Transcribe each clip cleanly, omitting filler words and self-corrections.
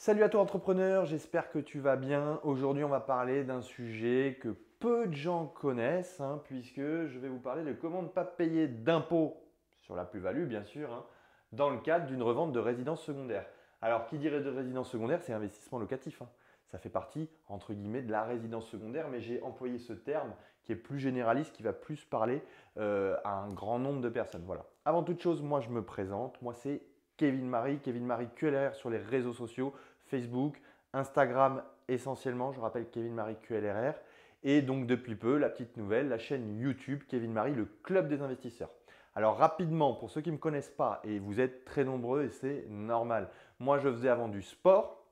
Salut à toi entrepreneur, j'espère que tu vas bien. Aujourd'hui, on va parler d'un sujet que peu de gens connaissent, puisque je vais vous parler de comment ne pas payer d'impôts sur la plus-value, bien sûr, dans le cadre d'une revente de résidence secondaire. Alors, qui dirait de résidence secondaire, c'est investissement locatif. Ça fait partie, entre guillemets, de la résidence secondaire, mais j'ai employé ce terme qui est plus généraliste, qui va plus parler à un grand nombre de personnes. Voilà. Avant toute chose, moi, je me présente. Moi, c'est Kevin Marie QLRR sur les réseaux sociaux, Facebook, Instagram essentiellement. Je rappelle Kevin Marie QLRR. Et donc depuis peu, la petite nouvelle, la chaîne YouTube Kevin Marie, le club des investisseurs. Alors rapidement, pour ceux qui ne me connaissent pas, et vous êtes très nombreux et c'est normal. Moi, je faisais avant du sport.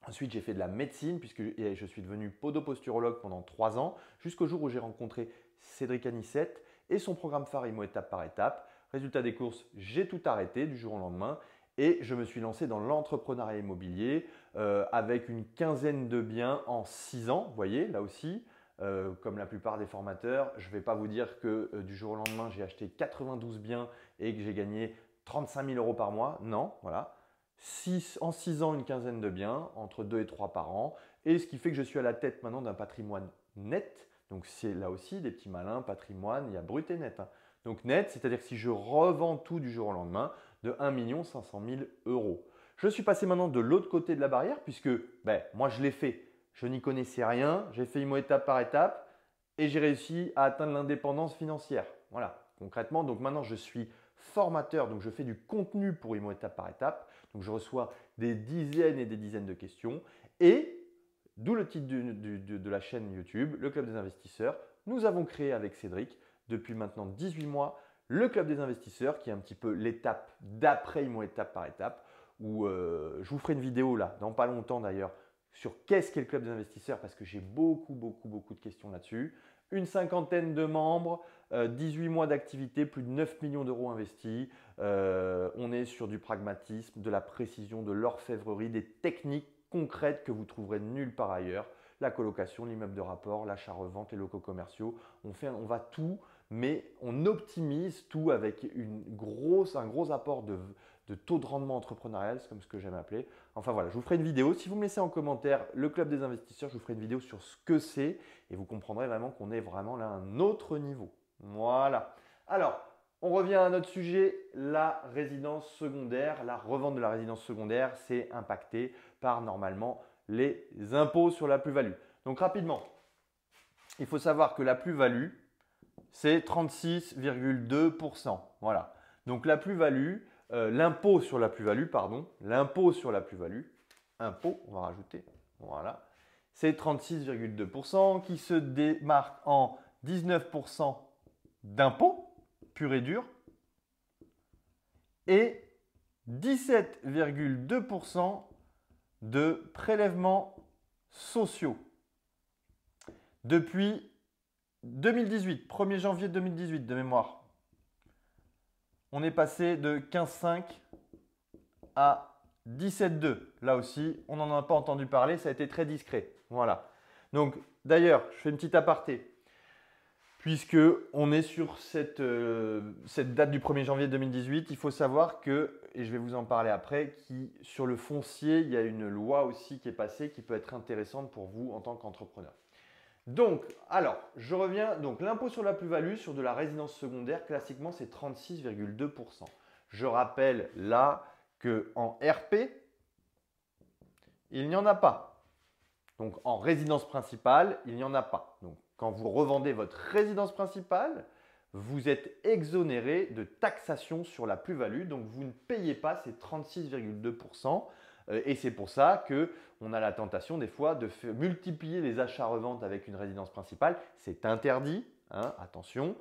Ensuite, j'ai fait de la médecine puisque je suis devenu podoposturologue pendant 3 ans, jusqu'au jour où j'ai rencontré Cédric Anissette et son programme phare IMO étape par étape. Résultat des courses, j'ai tout arrêté du jour au lendemain et je me suis lancé dans l'entrepreneuriat immobilier avec une quinzaine de biens en 6 ans. Vous voyez, là aussi, comme la plupart des formateurs, je ne vais pas vous dire que du jour au lendemain, j'ai acheté 92 biens et que j'ai gagné 35 000 euros par mois. Non, voilà. En 6 ans, une quinzaine de biens, entre 2 et 3 par an. Et ce qui fait que je suis à la tête maintenant d'un patrimoine net. Donc c'est là aussi des petits malins, patrimoine, il y a brut et net. Donc net, c'est-à-dire que si je revends tout du jour au lendemain, de 1 500 000 euros. Je suis passé maintenant de l'autre côté de la barrière puisque moi je l'ai fait. Je n'y connaissais rien, j'ai fait IMO étape par étape et j'ai réussi à atteindre l'indépendance financière. Voilà, concrètement, donc maintenant je suis formateur, donc je fais du contenu pour IMO étape par étape. Donc je reçois des dizaines et des dizaines de questions et d'où le titre de la chaîne YouTube, le Club des investisseurs. Nous avons créé avec Cédric depuis maintenant 18 mois le Club des investisseurs qui est un petit peu l'étape d'après IMO étape par étape où je vous ferai une vidéo là, dans pas longtemps d'ailleurs, sur qu'est-ce qu'est le Club des investisseurs parce que j'ai beaucoup de questions là-dessus. Une cinquantaine de membres, 18 mois d'activité, plus de 9 millions d'euros investis. On est sur du pragmatisme, de la précision, de l'orfèvrerie, des techniques concrètes que vous trouverez nulle part ailleurs. La colocation, l'immeuble de rapport, l'achat-revente, les locaux commerciaux. On va tout, mais on optimise tout avec un gros apport de taux de rendement entrepreneurial, c'est comme ce que j'aime appeler. Enfin voilà, je vous ferai une vidéo. Si vous me laissez en commentaire le club des investisseurs, je vous ferai une vidéo sur ce que c'est et vous comprendrez vraiment qu'on est vraiment là à un autre niveau. Voilà. Alors, on revient à notre sujet, la résidence secondaire. La revente de la résidence secondaire, c'est impacté par normalement les impôts sur la plus-value. Donc rapidement, il faut savoir que la plus-value, c'est 36,2%. Voilà. Donc la plus-value, l'impôt sur la plus-value, l'impôt sur la plus-value, impôt, on va rajouter, voilà, c'est 36,2% qui se démarque en 19% d'impôt pur et dur et 17,2% de prélèvements sociaux. Depuis 2018, 1er janvier 2018 de mémoire, on est passé de 15,5 à 17,2. Là aussi, on n'en a pas entendu parler, ça a été très discret. Voilà. Donc d'ailleurs, je fais une petite aparté. Puisque on est sur cette date du 1er janvier 2018, il faut savoir que, et je vais vous en parler après, sur le foncier, il y a une loi aussi qui est passée qui peut être intéressante pour vous en tant qu'entrepreneur. Donc, alors, je reviens. Donc, l'impôt sur la plus-value sur de la résidence secondaire, classiquement, c'est 36,2%. Je rappelle là qu'en RP, il n'y en a pas. Donc, en résidence principale, il n'y en a pas. Donc, quand vous revendez votre résidence principale, vous êtes exonéré de taxation sur la plus-value. Donc, vous ne payez pas ces 36,2%. Et c'est pour ça qu'on a la tentation des fois de multiplier les achats-reventes avec une résidence principale. C'est interdit, attention.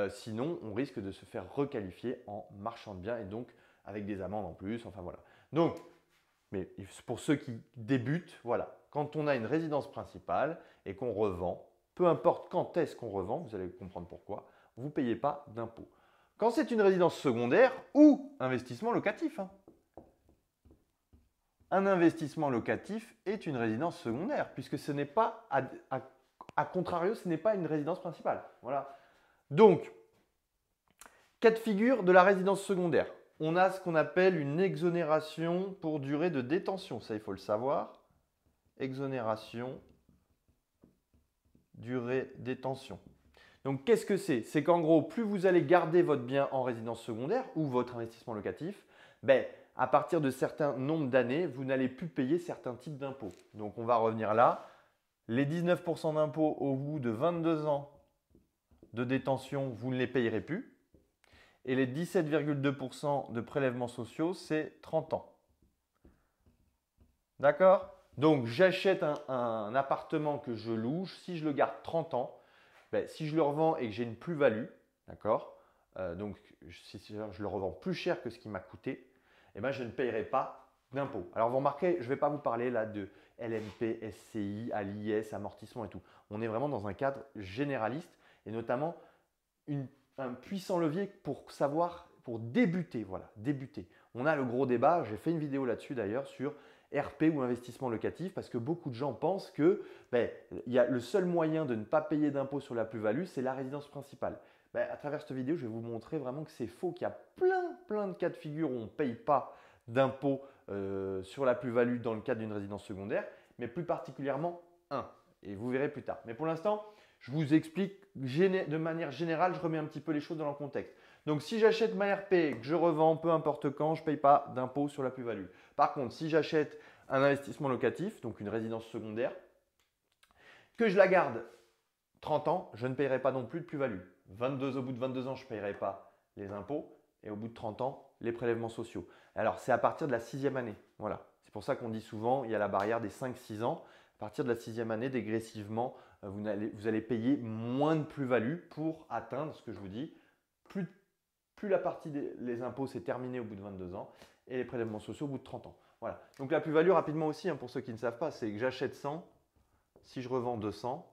Sinon, on risque de se faire requalifier en marchand de biens et donc avec des amendes en plus. Enfin voilà. Donc, mais pour ceux qui débutent, voilà. Quand on a une résidence principale et qu'on revend, peu importe quand est-ce qu'on revend, vous allez comprendre pourquoi, vous ne payez pas d'impôt. Quand c'est une résidence secondaire ou investissement locatif, un investissement locatif est une résidence secondaire puisque ce n'est pas, à contrario, ce n'est pas une résidence principale. Voilà. Donc, cas de figure de la résidence secondaire. on a ce qu'on appelle une exonération pour durée de détention. Ça, il faut le savoir. Exonération, durée détention. Donc, qu'est-ce que c'est? C'est qu'en gros, plus vous allez garder votre bien en résidence secondaire ou votre investissement locatif, ben, à partir de certains nombres d'années, vous n'allez plus payer certains types d'impôts. Donc, on va revenir là. Les 19% d'impôts au bout de 22 ans de détention, vous ne les payerez plus. Et les 17,2% de prélèvements sociaux, c'est 30 ans. D'accord? Donc, j'achète un appartement que je loue. Si je le garde 30 ans, ben, si je le revends et que j'ai une plus-value, d'accord, donc si je le revends plus cher que ce qui m'a coûté, eh ben, je ne payerai pas d'impôt. Alors, vous remarquez, je ne vais pas vous parler là de LMP, SCI, à l'IS, amortissement et tout. On est vraiment dans un cadre généraliste et notamment un puissant levier pour savoir, pour débuter. Voilà, débuter. On a le gros débat, j'ai fait une vidéo là-dessus d'ailleurs sur RP ou investissement locatif parce que beaucoup de gens pensent que le seul moyen de ne pas payer d'impôt sur la plus-value, c'est la résidence principale. À travers cette vidéo, je vais vous montrer vraiment que c'est faux, qu'il y a plein de cas de figure où on ne paye pas d'impôt sur la plus-value dans le cadre d'une résidence secondaire, mais plus particulièrement un. Et vous verrez plus tard. Mais pour l'instant, je vous explique de manière générale, je remets un petit peu les choses dans leur contexte. Donc, si j'achète ma RP, que je revends peu importe quand, je ne paye pas d'impôt sur la plus-value. Par contre, si j'achète un investissement locatif, donc une résidence secondaire, que je la garde 30 ans, je ne payerai pas non plus de plus-value. Au bout de 22 ans, je ne payerai pas les impôts et au bout de 30 ans, les prélèvements sociaux. Alors, c'est à partir de la 6e année. Voilà. C'est pour ça qu'on dit souvent, il y a la barrière des 5-6 ans. À partir de la 6e année, dégressivement, vous allez payer moins de plus-value pour atteindre ce que je vous dis. Plus la partie des impôts s'est terminée au bout de 22 ans et les prélèvements sociaux au bout de 30 ans. Voilà. Donc la plus-value rapidement aussi, pour ceux qui ne savent pas, c'est que j'achète 100, si je revends 200,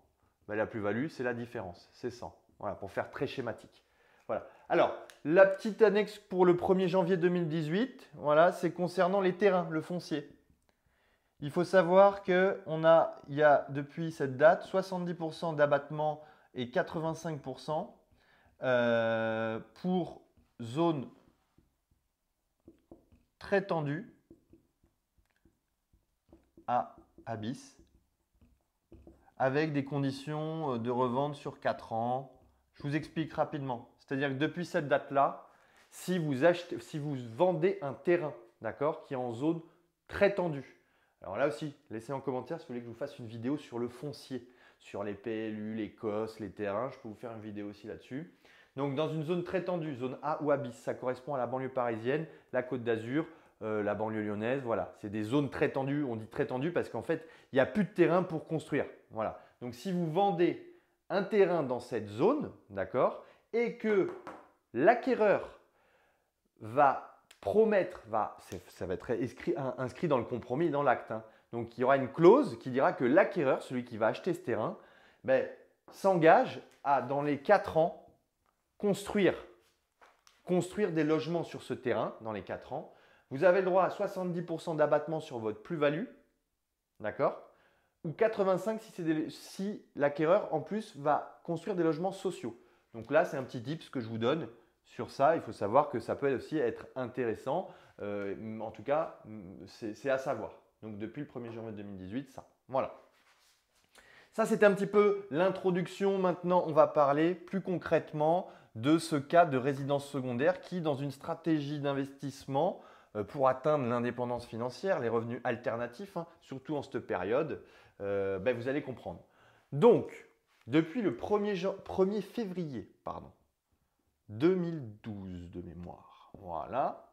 la plus-value c'est la différence, c'est 100. Voilà, pour faire très schématique. Voilà. Alors, la petite annexe pour le 1er janvier 2018, voilà, c'est concernant les terrains, le foncier. Il faut savoir qu'il y a depuis cette date 70% d'abattement et 85% pour zone très tendue à bis avec des conditions de revente sur 4 ans. Je vous explique rapidement. C'est-à-dire que depuis cette date-là, si vous vendez un terrain, d'accord, qui est en zone très tendue. Alors là aussi, laissez en commentaire si vous voulez que je vous fasse une vidéo sur le foncier, sur les PLU, les COS, les terrains. Je peux vous faire une vidéo aussi là-dessus. Donc, dans une zone très tendue, zone A ou A bis, ça correspond à la banlieue parisienne, la Côte d'Azur, la banlieue lyonnaise. Voilà, c'est des zones très tendues. On dit très tendues parce qu'en fait, il n'y a plus de terrain pour construire. Voilà. Donc, si vous vendez un terrain dans cette zone, d'accord, et que l'acquéreur va promettre, ça va être inscrit dans le compromis, dans l'acte. Donc, il y aura une clause qui dira que l'acquéreur, celui qui va acheter ce terrain, s'engage à, dans les 4 ans, construire des logements sur ce terrain dans les 4 ans. Vous avez le droit à 70% d'abattement sur votre plus-value, d'accord, ou 85% si l'acquéreur en plus va construire des logements sociaux. Donc là, c'est un petit tips que je vous donne sur ça. Il faut savoir que ça peut aussi être intéressant. En tout cas, c'est à savoir. Donc depuis le 1er janvier 2018, ça. Voilà. Ça, c'était un petit peu l'introduction. Maintenant, on va parler plus concrètement de ce cas de résidence secondaire qui, dans une stratégie d'investissement pour atteindre l'indépendance financière, les revenus alternatifs, surtout en cette période, vous allez comprendre. Donc, depuis le 1er février 2012 de mémoire, voilà,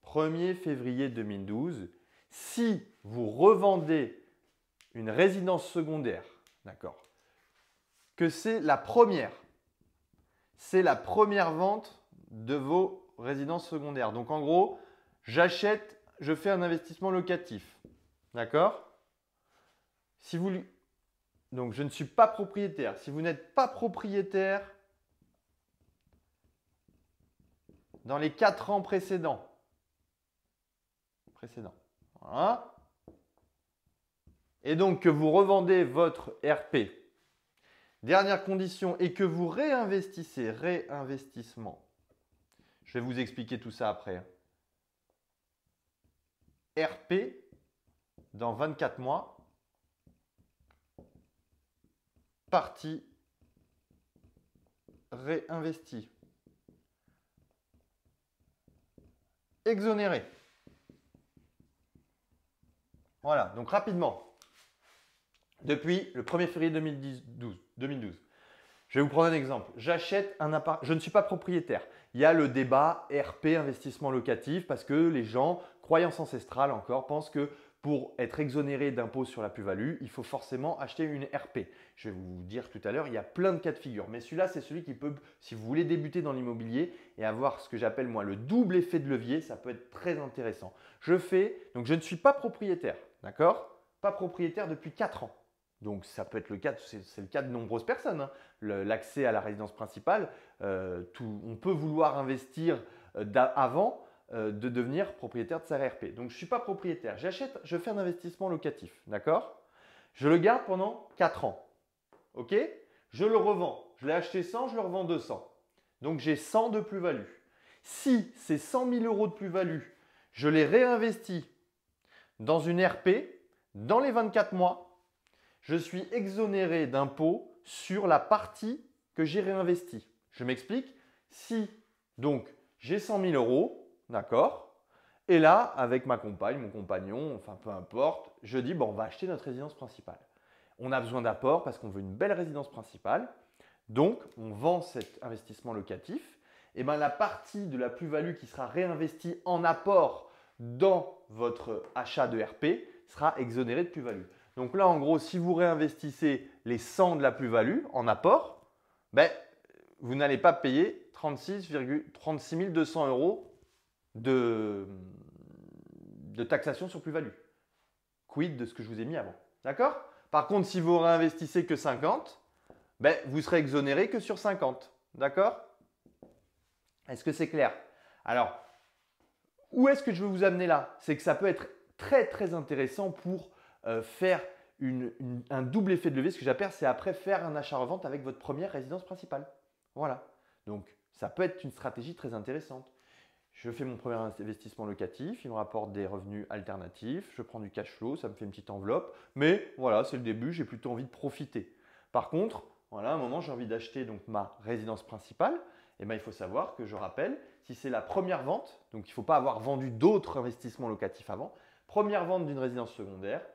1er février 2012, si vous revendez une résidence secondaire, d'accord, que c'est la première vente de vos résidences secondaires. Donc en gros, je fais un investissement locatif, d'accord. Donc je ne suis pas propriétaire. Si vous n'êtes pas propriétaire dans les 4 ans précédents, voilà, et donc que vous revendez votre RP, réinvestissement, Je vais vous expliquer tout ça après. RP, dans 24 mois, partie réinvestie. Exonéré. Voilà, donc rapidement. Depuis le 1er février 2012. Je vais vous prendre un exemple. J'achète un appart. Je ne suis pas propriétaire. Il y a le débat RP, investissement locatif, parce que les gens, croyance ancestrale encore, pensent que pour être exonéré d'impôt sur la plus-value, il faut forcément acheter une RP. Je vais vous dire tout à l'heure, il y a plein de cas de figure. Mais celui-là, c'est celui qui peut, si vous voulez débuter dans l'immobilier et avoir ce que j'appelle moi le double effet de levier, ça peut être très intéressant. Donc je ne suis pas propriétaire, d'accord? Pas propriétaire depuis 4 ans. Donc ça peut être le cas, c'est le cas de nombreuses personnes, hein. L'accès à la résidence principale, on peut vouloir investir avant de devenir propriétaire de sa RP. Donc je ne suis pas propriétaire, je fais un investissement locatif, d'accord? Je le garde pendant 4 ans, ok? Je le revends, je l'ai acheté 100, je le revends 200. Donc j'ai 100 de plus-value. Si ces 100 000 euros de plus-value, je les réinvestis dans une RP, dans les 24 mois, je suis exonéré d'impôt sur la partie que j'ai réinvestie. Je m'explique. Si donc j'ai 100 000 euros, d'accord, et là, avec ma compagne, mon compagnon, enfin peu importe, je dis bon, on va acheter notre résidence principale. On a besoin d'apport parce qu'on veut une belle résidence principale. Donc, on vend cet investissement locatif. Et bien, la partie de la plus-value qui sera réinvestie en apport dans votre achat de RP sera exonérée de plus-value. Donc là, en gros, si vous réinvestissez les 100 de la plus-value en apport, ben, vous n'allez pas payer 36 200 euros de taxation sur plus-value. Quid de ce que je vous ai mis avant. D'accord? Par contre, si vous réinvestissez que 50, ben, vous serez exonéré que sur 50. D'accord? Est-ce que c'est clair? Alors, où est-ce que je veux vous amener là? C'est que ça peut être très très intéressant pour faire un double effet de levier. Ce que j'appelle, c'est après faire un achat-revente avec votre première résidence principale. Voilà. Donc, ça peut être une stratégie très intéressante. Je fais mon premier investissement locatif, il me rapporte des revenus alternatifs, je prends du cash flow, ça me fait une petite enveloppe. Mais voilà, c'est le début, j'ai plutôt envie de profiter. Par contre, voilà, à un moment, j'ai envie d'acheter donc ma résidence principale. Et bien, il faut savoir que je rappelle, si c'est la première vente, donc il ne faut pas avoir vendu d'autres investissements locatifs avant, première vente d'une résidence secondaire,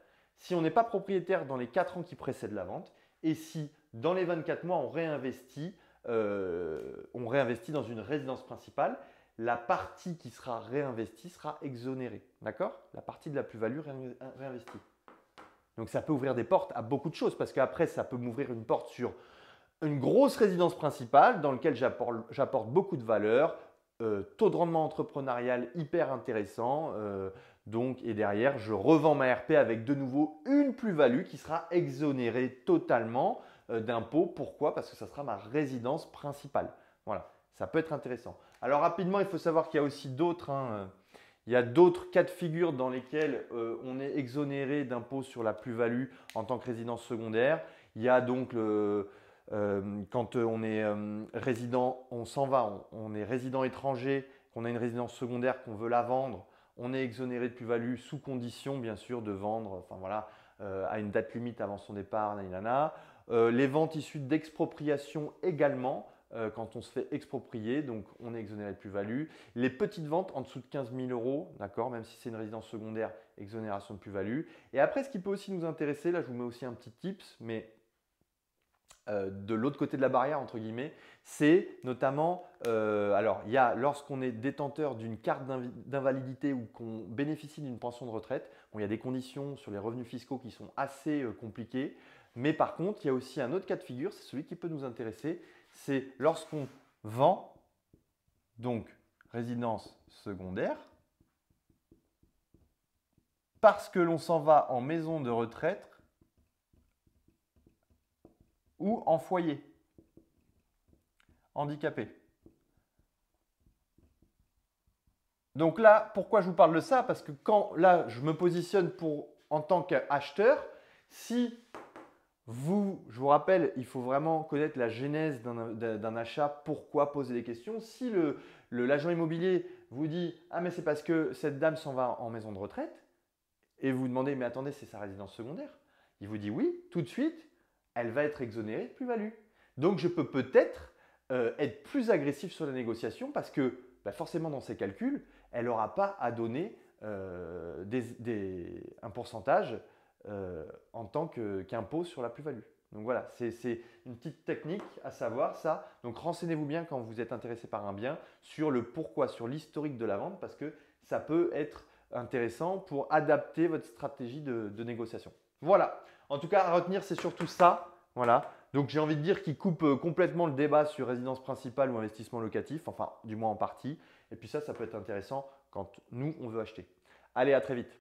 si on n'est pas propriétaire dans les 4 ans qui précèdent la vente, et si dans les 24 mois, on réinvestit dans une résidence principale, la partie qui sera réinvestie sera exonérée. D'accord? La partie de la plus-value réinvestie. Donc ça peut ouvrir des portes à beaucoup de choses parce qu'après, ça peut m'ouvrir une porte sur une grosse résidence principale dans laquelle j'apporte beaucoup de valeur, taux de rendement entrepreneurial hyper intéressant. Et derrière, je revends ma RP avec de nouveau une plus-value qui sera exonérée totalement d'impôts. Pourquoi? Parce que ça sera ma résidence principale. Voilà, ça peut être intéressant. Alors rapidement, il faut savoir qu'il y a aussi d'autres il y a d'autres cas de figure dans lesquels on est exonéré d'impôts sur la plus-value en tant que résidence secondaire. Il y a donc quand on est résident, on s'en va, on est résident étranger, qu'on a une résidence secondaire, qu'on veut la vendre, on est exonéré de plus-value sous condition bien sûr de vendre, enfin voilà, à une date limite avant son départ, nanana. Les ventes issues d'expropriation également. Quand on se fait exproprier, donc on est exonéré de plus-value. Les petites ventes en dessous de 15 000 euros, d'accord, même si c'est une résidence secondaire, exonération de plus-value. Et après, ce qui peut aussi nous intéresser, là je vous mets aussi un petit tips, mais de l'autre côté de la barrière, entre guillemets, c'est notamment, alors il y a lorsqu'on est détenteur d'une carte d'invalidité ou qu'on bénéficie d'une pension de retraite, bon, il y a des conditions sur les revenus fiscaux qui sont assez compliquées, mais par contre, il y a aussi un autre cas de figure, c'est celui qui peut nous intéresser, c'est lorsqu'on vend, donc résidence secondaire, parce que l'on s'en va en maison de retraite ou en foyer handicapé. Donc là, pourquoi je vous parle de ça? Parce que quand là, je me positionne en tant qu'acheteur, si Je vous rappelle, il faut vraiment connaître la genèse d'un achat, pourquoi poser des questions. Si l'agent immobilier vous dit « Ah mais c'est parce que cette dame s'en va en maison de retraite » et vous vous demandez « Mais attendez, c'est sa résidence secondaire ?» Il vous dit « Oui, tout de suite, elle va être exonérée de plus-value. » Donc je peux peut-être être plus agressif sur la négociation parce que bah, forcément dans ses calculs, elle n'aura pas à donner un pourcentage en tant qu'impôt sur la plus-value. Donc voilà, c'est une petite technique à savoir ça. Donc renseignez-vous bien quand vous êtes intéressé par un bien sur le pourquoi, sur l'historique de la vente parce que ça peut être intéressant pour adapter votre stratégie de négociation. Voilà, en tout cas à retenir c'est surtout ça. Voilà, donc j'ai envie de dire qu'il coupe complètement le débat sur résidence principale ou investissement locatif, enfin du moins en partie. Et puis ça peut être intéressant quand nous on veut acheter. Allez, à très vite.